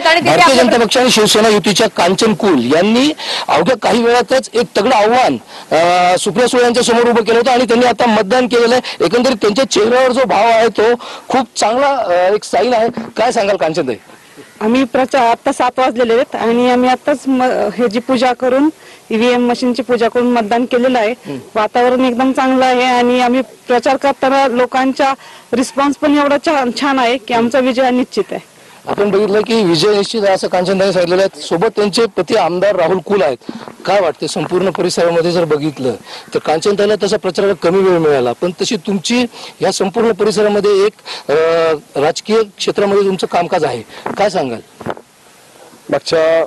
आहेत आणि भारतीय जनता पक्ष आणि शिवसेना युतीच्या कांचन कुल यांनी अवघ्या काही वेळातच एक तगडं आव्हान सुप्रिया सुळे यांच्या समोर उभं केलं होतं आणि त्यांनी आता मतदान केलेलं आहे। एकंदरीत त्यांच्या चेहऱ्यावर जो भाव आहे तो खूप चांगला एक साईन आहे। काय सांगाल कांचनताई? आम्ही प्रचार आता 7 वाजलेले आहेत आणि आम्ही आताच हे जी पूजा करून ईव्हीएम मशीनची पूजा करून मतदान केलेलं आहे। वातावरण एकदम चांगलं आहे आणि आम्ही प्रचार करताना लोकांचा रिस्पॉन्स पण एवढा छान आहे की आमचा विजय निश्चित आहे। आपण बघितलं की विजय निश्चित आहे असं कांचनताई सांगितलेलं आहे। सोबत त्यांचे पती आमदार राहुल कुल आहेत। काय वाटते संपूर्ण परिसरामध्ये जर बघितलं तर कांचनताईला तसा प्रचाराला कमी वेळ मिळाला, पण तशी तुमची या संपूर्ण परिसरामध्ये एक राजकीय क्षेत्रामध्ये तुमचं कामकाज आहे। काय सांगाल? मागच्या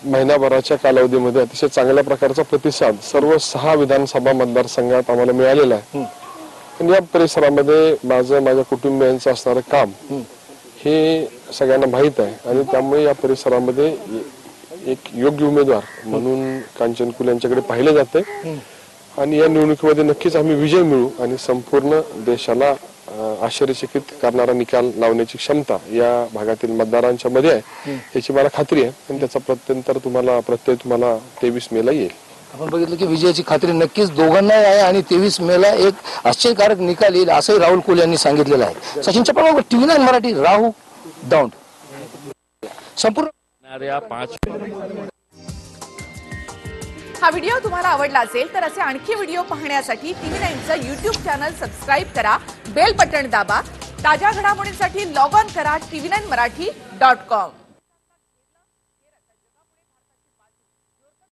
महिनाभराच्या कालावधीमध्ये अतिशय चांगल्या प्रकारचा प्रतिसाद सर्व 6 विधानसभा मतदारसंघात आम्हाला मिळालेला आहे। पण या परिसरामध्ये माझ्या कुटुंबियांचं असणारं काम हे सगळ्यांना माहीत आहे आणि त्यामुळे या परिसरामध्ये एक योग्य उमेदवार म्हणून कांचन कुल यांच्याकडे पाहिले जाते आणि या निवडणुकीमध्ये नक्कीच आम्ही विजय मिळू आणि संपूर्ण देशाला आश्चर्यचकित करणारा निकाल लावण्याची क्षमता या भागातील मतदारांच्या मध्ये आहे याची मला खात्री आहे आणि त्याचा प्रत्यय तुम्हाला 23 मेला येईल। आपण बघितलं की विजयाची खात्री नक्कीच दोघांनाही आहे आणि 23 मेला एक आश्चर्यकारक निकाल येईल असंही राहुल कुल यांनी सांगितलेलं आहे। सचिन चपळगावकर, TV9 मराठी, राहू दौंड। संपूर्ण हा व्हिडिओ तुम्हाला आवडला असेल तर असे आणखी व्हिडिओ पाहण्यासाठी TV9चं YouTube चॅनल सबस्क्राईब करा, बेल बटन दाबा। ताज्या घडामोडींसाठी लॉग ऑन करा tv9marathi.com।